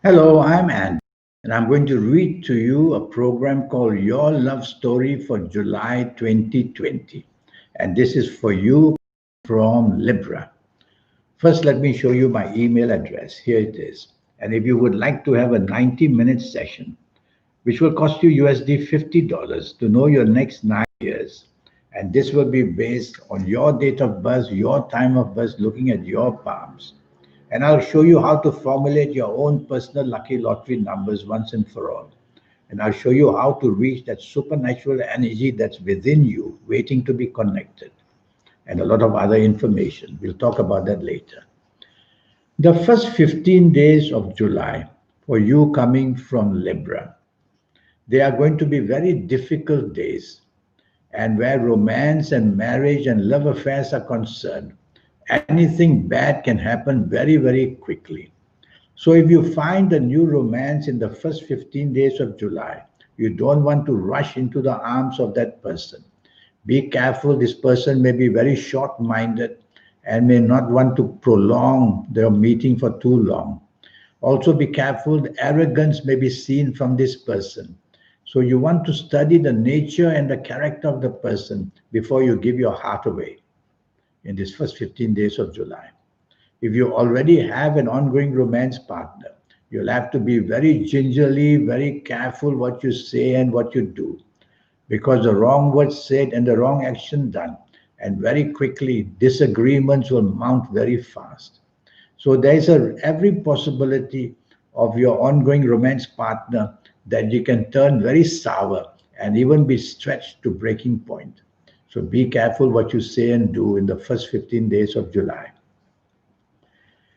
Hello, I'm Andy, and I'm going to read to you a program called Your Love Story for July 2020. And this is for you from Libra. First, let me show you my email address. Here it is. And if you would like to have a 90-minute session, which will cost you USD $50 to know your next 9 years, and this will be based on your date of birth, your time of birth, looking at your palms, and I'll show you how to formulate your own personal lucky lottery numbers once and for all. And I'll show you how to reach that supernatural energy that's within you, waiting to be connected, and a lot of other information. We'll talk about that later. The first 15 days of July for you coming from Libra, they are going to be very difficult days, and where romance and marriage and love affairs are concerned, anything bad can happen very, very quickly. So if you find a new romance in the first 15 days of July, you don't want to rush into the arms of that person. Be careful, this person may be very short minded and may not want to prolong their meeting for too long. Also, be careful, the arrogance may be seen from this person. So, you want to study the nature and the character of the person before you give your heart away in this first 15 days of July. If you already have an ongoing romance partner, you'll have to be very gingerly, very careful what you say and what you do, because the wrong words said and the wrong action done, and very quickly disagreements will mount very fast. So there's every possibility of your ongoing romance partner that you can turn very sour and even be stretched to breaking point. So be careful what you say and do in the first 15 days of July.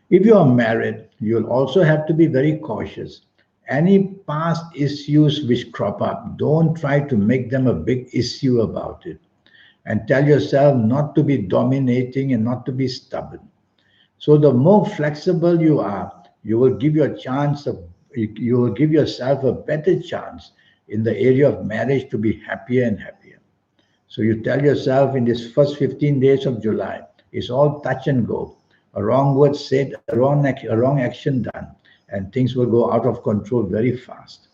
If you are married, you'll also have to be very cautious. Any past issues which crop up, don't try to make them a big issue about it. And tell yourself not to be dominating and not to be stubborn. So the more flexible you are, you will give yourself a better chance in the area of marriage to be happier and happier. So you tell yourself in this first 15 days of July, it's all touch and go. A wrong word said, a wrong action done, and things will go out of control very fast.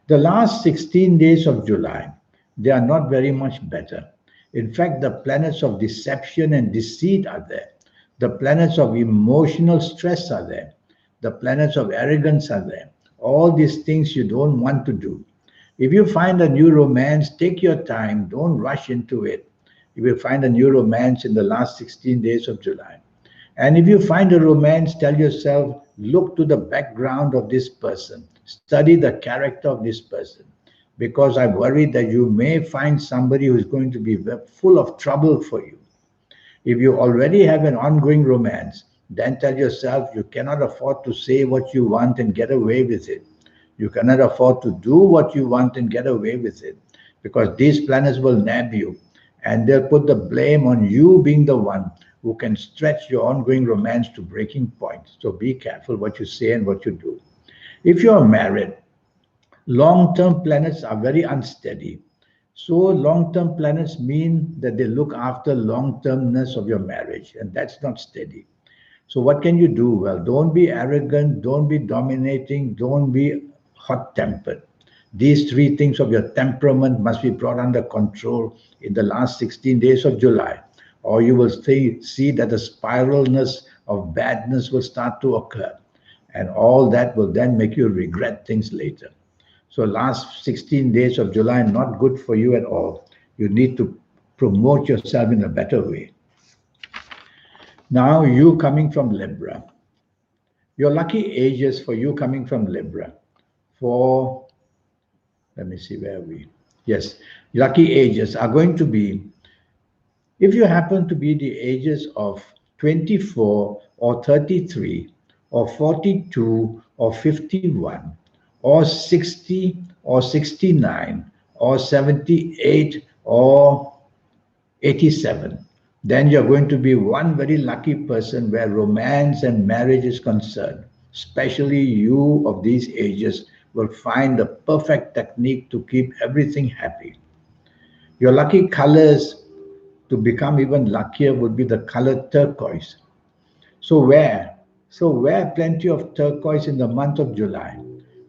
The last 16 days of July, they are not very much better. In fact, the planets of deception and deceit are there. The planets of emotional stress are there. The planets of arrogance are there. All these things you don't want to do. If you find a new romance, take your time. Don't rush into it. You will find a new romance in the last 16 days of July. And if you find a romance, tell yourself, look to the background of this person, study the character of this person, because I'm worried that you may find somebody who's going to be full of trouble for you. If you already have an ongoing romance, then tell yourself you cannot afford to say what you want and get away with it. You cannot afford to do what you want and get away with it, because these planets will nab you and they'll put the blame on you being the one who can stretch your ongoing romance to breaking point. So be careful what you say and what you do. If you are married, long-term planets are very unsteady. So long-term planets mean that they look after long-termness of your marriage, and that's not steady. So what can you do? Well, don't be arrogant, don't be dominating, don't be hot-tempered. These three things of your temperament must be brought under control in the last 16 days of July, or you will see that the spiralness of badness will start to occur. And all that will then make you regret things later. So last 16 days of July, not good for you at all. You need to promote yourself in a better way. Now you coming from Libra. Your lucky ages for you coming from Libra. For, let me see where we, yes, lucky ages are going to be, if you happen to be the ages of 24 or 33 or 42 or 51 or 60 or 69 or 78 or 87, then you're going to be one very lucky person where romance and marriage is concerned. Especially you of these ages will find the perfect technique to keep everything happy. Your lucky colors to become even luckier would be the color turquoise. So where So wear plenty of turquoise in the month of July.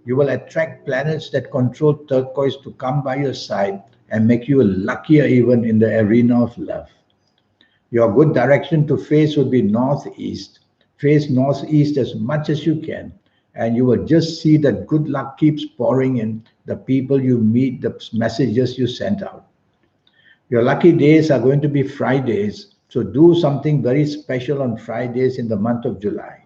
You will attract planets that control turquoise to come by your side and make you luckier even in the arena of love. Your good direction to face would be northeast. Face northeast as much as you can, and you will just see that good luck keeps pouring in the people you meet, the messages you send out. Your lucky days are going to be Fridays, so do something very special on Fridays in the month of July.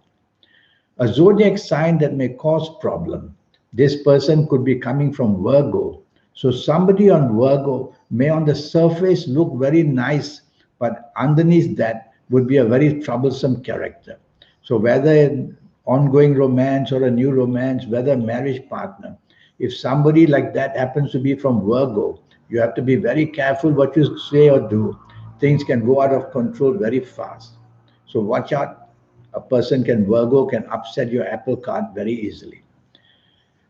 A zodiac sign that may cause problem. This person could be coming from Virgo. So somebody on Virgo may on the surface look very nice, but underneath that would be a very troublesome character. So whether an ongoing romance or a new romance, whether a marriage partner, if somebody like that happens to be from Virgo, you have to be very careful what you say or do. Things can go out of control very fast. So watch out. A person can Virgo can upset your apple cart very easily.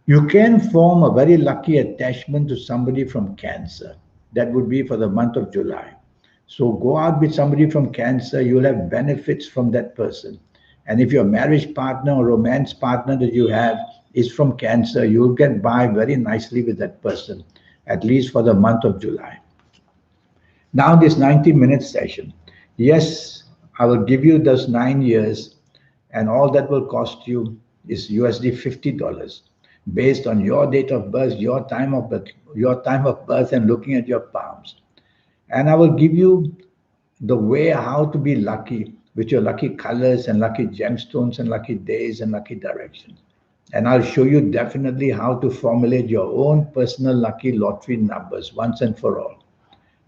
You can form a very lucky attachment to somebody from Cancer. That would be for the month of July. So go out with somebody from Cancer, you'll have benefits from that person. And if your marriage partner or romance partner that you have is from Cancer, you'll get by very nicely with that person, at least for the month of July. Now, this 90-minute session. Yes, I will give you those 9 years, and all that will cost you is USD $50 based on your date of birth, your time of birth, and looking at your palms. And I will give you the way how to be lucky with your lucky colors and lucky gemstones and lucky days and lucky directions. And I'll show you definitely how to formulate your own personal lucky lottery numbers once and for all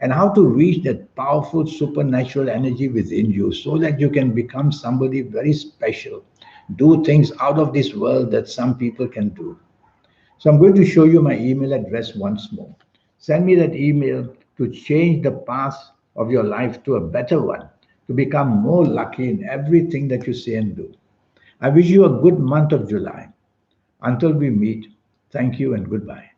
and how to reach that powerful supernatural energy within you so that you can become somebody very special, do things out of this world that some people can do. So I'm going to show you my email address once more. Send me that email to change the path of your life to a better one, to become more lucky in everything that you say and do. I wish you a good month of July. Until we meet, thank you and goodbye.